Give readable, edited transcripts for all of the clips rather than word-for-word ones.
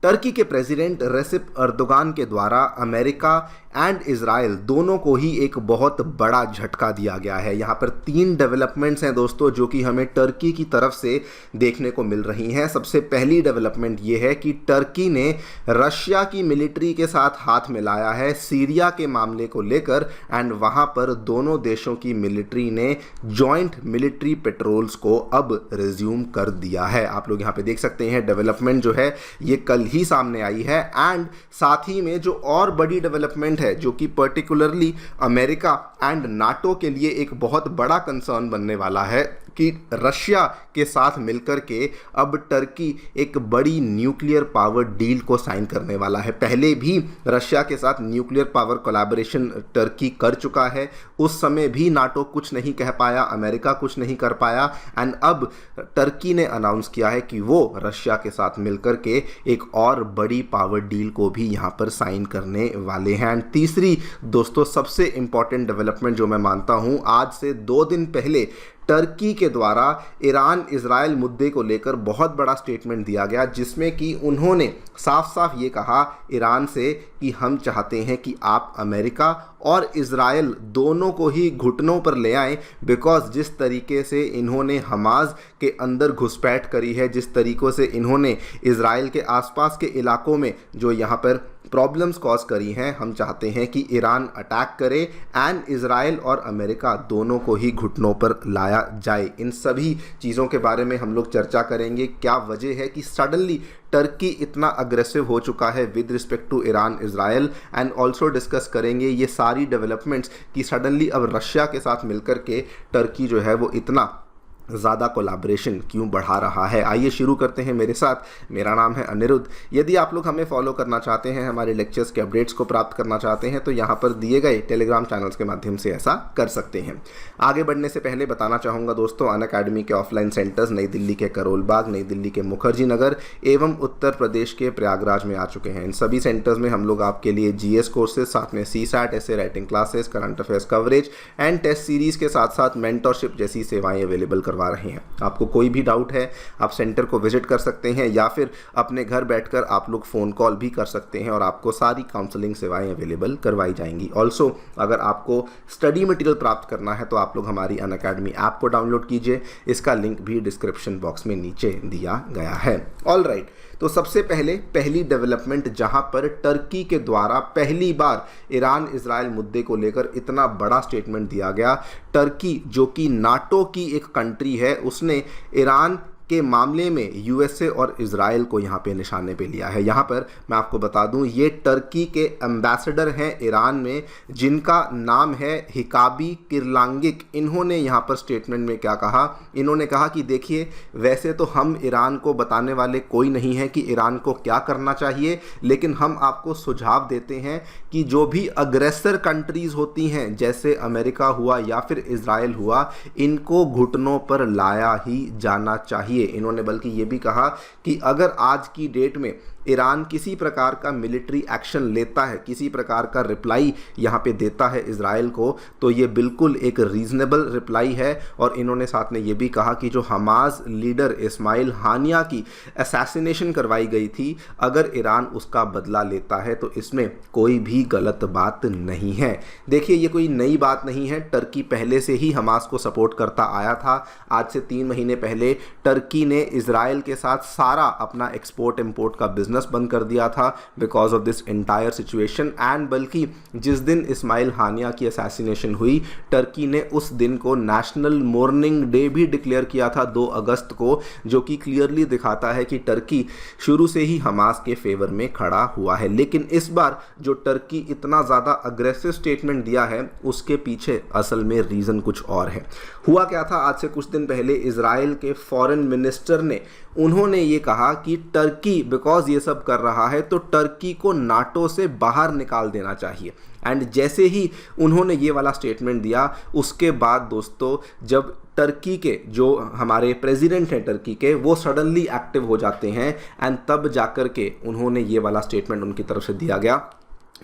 Turkey के president रेसिप Erdogan के द्वारा अमेरिका एंड इजराइल दोनों को ही एक बहुत बड़ा झटका दिया गया है। यहाँ पर 3 डेवलपमेंट्स हैं दोस्तों जो कि हमें टर्की की तरफ से देखने को मिल रही हैं। सबसे पहली डेवलपमेंट ये है कि टर्की ने रशिया की मिलिट्री के साथ हाथ मिलाया है सीरिया के मामले को लेकर एंड वहाँ पर दोनों देशों की मिलिट्री ने जॉइंट मिलिट्री पेट्रोल्स को अब रिज्यूम कर दिया है। आप लोग यहाँ पे देख सकते हैं डेवलपमेंट जो है ये कल ही सामने आई है। एंड साथ ही में जो और बड़ी डेवलपमेंट है जो कि पर्टिकुलरली अमेरिका एंड नाटो के लिए एक बहुत बड़ा कंसर्न बनने वाला है कि रशिया के साथ मिलकर के अब टर्की एक बड़ी न्यूक्लियर पावर डील को साइन करने वाला है। पहले भी रशिया के साथ न्यूक्लियर पावर कोलैबोरेशन टर्की कर चुका है, उस समय भी नाटो कुछ नहीं कह पाया, अमेरिका कुछ नहीं कर पाया एंड अब टर्की ने अनाउंस किया है कि वो रशिया के साथ मिलकर के एक और बड़ी पावर डील को भी यहाँ पर साइन करने वाले हैं। एंड तीसरी दोस्तों सबसे इंपॉर्टेंट डेवलपमेंट जो मैं मानता हूँ, आज से 2 दिन पहले टर्की के द्वारा ईरान इजराइल मुद्दे को लेकर बहुत बड़ा स्टेटमेंट दिया गया जिसमें कि उन्होंने साफ साफ ये कहा ईरान से कि हम चाहते हैं कि आप अमेरिका और इजराइल दोनों को ही घुटनों पर ले आएं, बिकॉज जिस तरीके से इन्होंने हमास के अंदर घुसपैठ करी है, जिस तरीक़ों से इन्होंने इजराइल के आसपास के इलाकों में जो यहाँ पर प्रॉब्लम्स कॉज करी हैं, हम चाहते हैं कि ईरान अटैक करे एंड इजराइल और अमेरिका दोनों को ही घुटनों पर लाया जाए। इन सभी चीज़ों के बारे में हम लोग चर्चा करेंगे। क्या वजह है कि सडनली टर्की इतना अग्रेसिव हो चुका है with respect to Iran Israel and also discuss करेंगे ये सारी डेवलपमेंट्स कि सडनली अब रशिया के साथ मिलकर के टर्की जो है वो इतना ज़्यादा कोलैबोरेशन क्यों बढ़ा रहा है। आइए शुरू करते हैं मेरे साथ। मेरा नाम है अनिरुद्ध। यदि आप लोग हमें फॉलो करना चाहते हैं, हमारे लेक्चर्स के अपडेट्स को प्राप्त करना चाहते हैं तो यहाँ पर दिए गए टेलीग्राम चैनल्स के माध्यम से ऐसा कर सकते हैं। आगे बढ़ने से पहले बताना चाहूँगा दोस्तों, अनअकैडमी के ऑफलाइन सेंटर्स नई दिल्ली के करोल बाग, नई दिल्ली के मुखर्जी नगर एवं उत्तर प्रदेश के प्रयागराज में आ चुके हैं। इन सभी सेंटर्स में हम लोग आपके लिए GS कोर्सेज, साथ में CSAT, ऐसे writing classes, current affairs coverage and test series के साथ साथ मेंटरशिप जैसी सेवाएँ अवेलेबल करवा रहे हैं। आपको कोई भी डाउट है आप सेंटर को विजिट कर सकते हैं या फिर अपने घर बैठकर आप लोग फ़ोन कॉल भी कर सकते हैं और आपको सारी काउंसलिंग सेवाएं अवेलेबल करवाई जाएंगी। ऑल्सो अगर आपको स्टडी मटेरियल प्राप्त करना है तो आप लोग हमारी अनअकैडमी ऐप को डाउनलोड कीजिए, इसका लिंक भी डिस्क्रिप्शन बॉक्स में नीचे दिया गया है। ऑल राइट, तो सबसे पहले पहली डेवलपमेंट जहां पर टर्की के द्वारा पहली बार ईरान इजराइल मुद्दे को लेकर इतना बड़ा स्टेटमेंट दिया गया। टर्की जो कि नाटो की एक कंट्री है, उसने ईरान के मामले में USA और इजराइल को यहाँ पे निशाने पे लिया है। यहाँ पर मैं आपको बता दूँ, ये टर्की के एम्बेसडर हैं ईरान में जिनका नाम है हिकाबी किरलांगिक। इन्होंने यहाँ पर स्टेटमेंट में क्या कहा, इन्होंने कहा कि देखिए वैसे तो हम ईरान को बताने वाले कोई नहीं है कि ईरान को क्या करना चाहिए, लेकिन हम आपको सुझाव देते हैं कि जो भी अग्रेसर कंट्रीज़ होती हैं जैसे अमेरिका हुआ या फिर इजराइल हुआ, इनको घुटनों पर लाया ही जाना चाहिए। इन्होंने बल्कि ये भी कहा कि अगर आज की डेट में ईरान किसी प्रकार का मिलिट्री एक्शन लेता है, किसी प्रकार का रिप्लाई यहाँ पे देता है इजराइल को, तो ये बिल्कुल एक रीजनेबल रिप्लाई है। और इन्होंने साथ में ये भी कहा कि जो हमास लीडर इस्माइल हानिया की असैसिनेशन करवाई गई थी, अगर ईरान उसका बदला लेता है तो इसमें कोई भी गलत बात नहीं है। देखिए ये कोई नई बात नहीं है, टर्की पहले से ही हमास को सपोर्ट करता आया था। आज से 3 महीने पहले टर्की ने इजराइल के साथ सारा अपना एक्सपोर्ट इम्पोर्ट का बिजनेस बंद कर दिया था because of this entire situation. And बल्कि जिस दिन इस्माइल हानिया की असैसिनेशन हुई, टर्की ने उस दिन को नेशनल मॉर्निंग डे भी डिक्लेयर किया था 2 अगस्त को, जो कि क्लियरली दिखाता है कि टर्की शुरू से ही हमास के फेवर में खड़ा हुआ है। लेकिन इस बार जो टर्की इतना ज़्यादा अग्रेसिव स्टेटमेंट दिया है, उसके पीछे असल में रीज़न कुछ और है। हुआ क्या था, आज से कुछ दिन पहले इजराइल के फॉरेन मिनिस्टर ने उन्होंने ये कहा कि टर्की बिकॉज ये सब कर रहा है तो टर्की को नाटो से बाहर निकाल देना चाहिए। एंड जैसे ही उन्होंने ये वाला स्टेटमेंट दिया, उसके बाद दोस्तों जब टर्की के जो हमारे प्रेसिडेंट हैं टर्की के, वो सडनली एक्टिव हो जाते हैं एंड तब जाकर के उन्होंने ये वाला स्टेटमेंट उनकी तरफ से दिया गया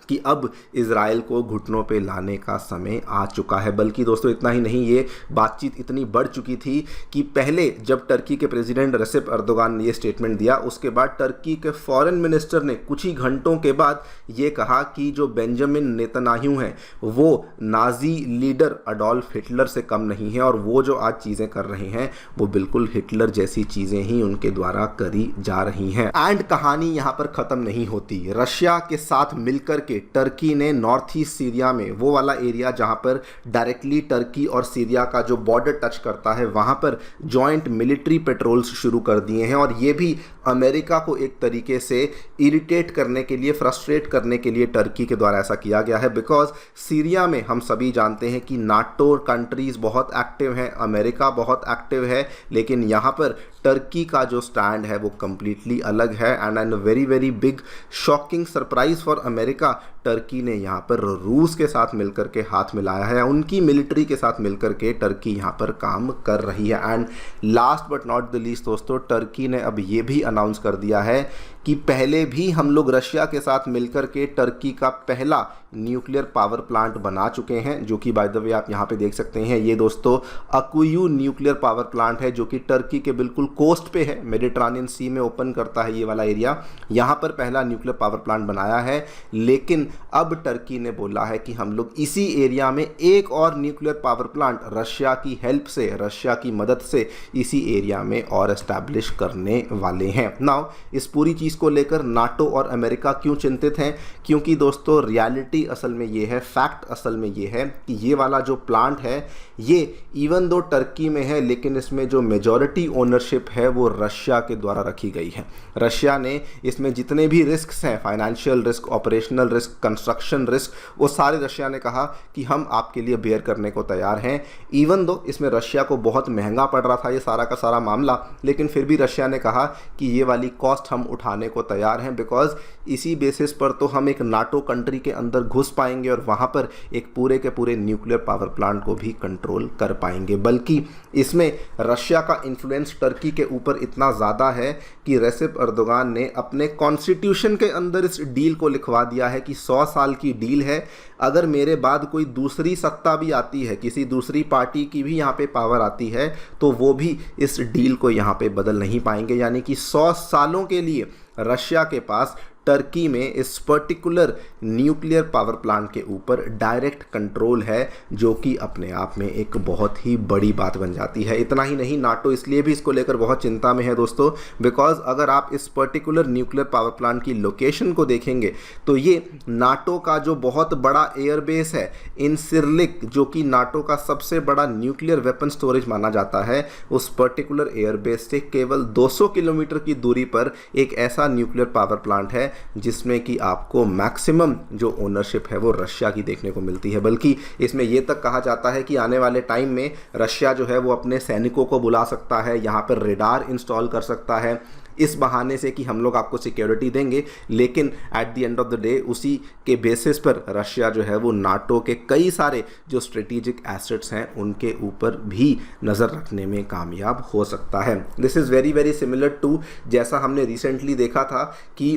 कि अब इज़राइल को घुटनों पे लाने का समय आ चुका है। बल्कि दोस्तों इतना ही नहीं, ये बातचीत इतनी बढ़ चुकी थी कि पहले जब टर्की के प्रेसिडेंट रेसिप अर्दोगान ने ये स्टेटमेंट दिया, उसके बाद टर्की के फॉरेन मिनिस्टर ने कुछ ही घंटों के बाद ये कहा कि जो बेंजामिन नेतन्याहू हैं वो नाजी लीडर अडोल्फ हिटलर से कम नहीं है, और वो जो आज चीज़ें कर रहे हैं वो बिल्कुल हिटलर जैसी चीज़ें ही उनके द्वारा करी जा रही हैं। एंड कहानी यहाँ पर ख़त्म नहीं होती। रशिया के साथ मिलकर के टर्की ने नॉर्थ ईस्ट सीरिया में, वो वाला एरिया जहां पर डायरेक्टली टर्की और सीरिया का जो बॉर्डर टच करता है, वहां पर जॉइंट मिलिट्री पेट्रोल्स शुरू कर दिए हैं। और ये भी अमेरिका को एक तरीके से इरिटेट करने के लिए, फ्रस्ट्रेट करने के लिए टर्की के द्वारा ऐसा किया गया है। बिकॉज सीरिया में हम सभी जानते हैं कि नाटो कंट्रीज बहुत एक्टिव हैं, अमेरिका बहुत एक्टिव है, लेकिन यहाँ पर टर्की का जो स्टैंड है वो कंप्लीटली अलग है। And very very big shocking surprise for America, Turkey ने यहाँ पर रूस के साथ मिलकर के हाथ मिलाया है, उनकी मिलिट्री के साथ मिलकर के टर्की यहाँ पर काम कर रही है। And last but not the least दोस्तों, टर्की ने अब ये भी अनाउंस कर दिया है कि पहले भी हम लोग रशिया के साथ मिलकर के टर्की का पहला न्यूक्लियर पावर प्लांट बना चुके हैं, जो कि बाय द वे आप यहाँ पे देख सकते हैं। ये दोस्तों अकुयू न्यूक्लियर पावर प्लांट है, जो कि टर्की के बिल्कुल कोस्ट पे है, मेडिट्रानियन सी में ओपन करता है ये वाला एरिया। यहाँ पर पहला न्यूक्लियर पावर प्लांट बनाया है, लेकिन अब टर्की ने बोला है कि हम लोग इसी एरिया में एक और न्यूक्लियर पावर प्लांट रशिया की हेल्प से, रशिया की मदद से इसी एरिया में और एस्टैब्लिश करने वाले हैं। नाउ इस पूरी चीज़ को लेकर नाटो और अमेरिका क्यों चिंतित हैं? क्योंकि दोस्तों रियलिटी असल में ये है, फैक्ट असल में ये है कि ये वाला जो प्लांट है ये इवन दो टर्की में है, लेकिन इसमें जो मेजॉरिटी ओनरशिप है वो रशिया के द्वारा रखी गई है। रशिया ने इसमें जितने भी रिस्क्स हैं, financial risk, operational risk, construction risk, वो सारे रशिया ने कहा कि हम आपके लिए बेयर करने को तैयार हैं। इवन दो इसमें रशिया को बहुत महंगा पड़ रहा था ये सारा का सारा मामला, लेकिन फिर भी रशिया ने कहा कि ये वाली कॉस्ट हम उठाने को तैयार हैं, बिकॉज इसी बेसिस पर तो हम एक नाटो कंट्री के अंदर घुस पाएंगे और वहाँ पर एक पूरे के पूरे न्यूक्लियर पावर प्लांट को भी कंट्रोल कर पाएंगे। बल्कि इसमें रशिया का इन्फ्लुएंस टर्की के ऊपर इतना ज़्यादा है कि रेसिप अर्दोगान ने अपने कॉन्स्टिट्यूशन के अंदर इस डील को लिखवा दिया है कि 100 साल की डील है, अगर मेरे बाद कोई दूसरी सत्ता भी आती है, किसी दूसरी पार्टी की भी यहाँ पे पावर आती है, तो वो भी इस डील को यहाँ पे बदल नहीं पाएंगे। यानी कि 100 सालों के लिए रशिया के पास टर्की में इस पर्टिकुलर न्यूक्लियर पावर प्लांट के ऊपर डायरेक्ट कंट्रोल है, जो कि अपने आप में एक बहुत ही बड़ी बात बन जाती है। इतना ही नहीं, नाटो इसलिए भी इसको लेकर बहुत चिंता में है दोस्तों, बिकॉज अगर आप इस पर्टिकुलर न्यूक्लियर पावर प्लांट की लोकेशन को देखेंगे तो ये नाटो का जो बहुत बड़ा एयरबेस है इनसिरलिक, जो कि नाटो का सबसे बड़ा न्यूक्लियर वेपन स्टोरेज माना जाता है, उस पर्टिकुलर एयरबेस से केवल 200 किलोमीटर की दूरी पर एक ऐसा न्यूक्लियर पावर प्लांट है जिसमें कि आपको मैक्सिमम जो ओनरशिप है वो रशिया की देखने को मिलती है। बल्कि इसमें यह तक कहा जाता है कि आने वाले टाइम में रशिया जो है वो अपने सैनिकों को बुला सकता है, यहाँ पर रेडार इंस्टॉल कर सकता है, इस बहाने से कि हम लोग आपको सिक्योरिटी देंगे, लेकिन at the end of the day उसी के बेसिस पर रशिया जो है वो नाटो के कई सारे जो स्ट्रेटेजिक एसेट्स हैं उनके ऊपर भी नज़र रखने में कामयाब हो सकता है। This is very very similar to जैसा हमने रिसेंटली देखा था कि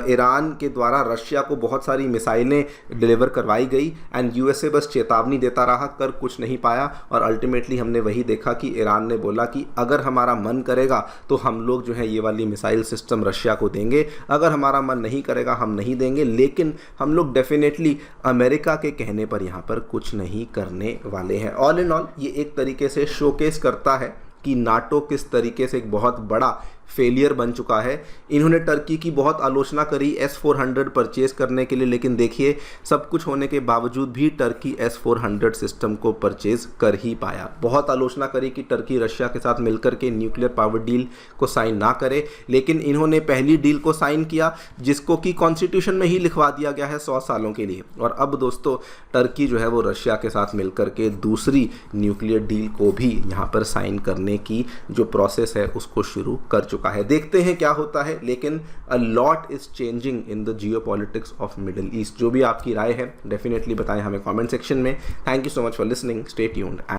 ईरान के द्वारा रशिया को बहुत सारी मिसाइलें डिलीवर करवाई गई एंड यूएसए बस चेतावनी देता रहा, कर कुछ नहीं पाया, और अल्टीमेटली हमने वही देखा कि ईरान ने बोला कि अगर हमारा मन करेगा तो हम लोग जो है ये वाली मिसाइल सिस्टम रशिया को देंगे, अगर हमारा मन नहीं करेगा हम नहीं देंगे, लेकिन हम लोग डेफिनेटली अमेरिका के कहने पर यहाँ पर कुछ नहीं करने वाले हैं। ऑल इन ऑल ये एक तरीके से शोकेस करता है कि नाटो किस तरीके से एक बहुत बड़ा फेलियर बन चुका है। इन्होंने टर्की की बहुत आलोचना करी S-400 परचेज करने के लिए, लेकिन देखिए सब कुछ होने के बावजूद भी टर्की S-400 सिस्टम को परचेज कर ही पाया। बहुत आलोचना करी कि टर्की रशिया के साथ मिलकर के न्यूक्लियर पावर डील को साइन ना करे, लेकिन इन्होंने पहली डील को साइन किया जिसको कि कॉन्स्टिट्यूशन में ही लिखवा दिया गया है 100 सालों के लिए, और अब दोस्तों टर्की जो है वो रशिया के साथ मिलकर के दूसरी न्यूक्लियर डील को भी यहाँ पर साइन करने की जो प्रोसेस है उसको शुरू कर चुका है। देखते हैं क्या होता है, लेकिन a lot is changing in the geopolitics of middle east. जो भी आपकी राय है डेफिनेटली बताएं हमें कमेंट सेक्शन में। Thank you so much for listening, stay tuned.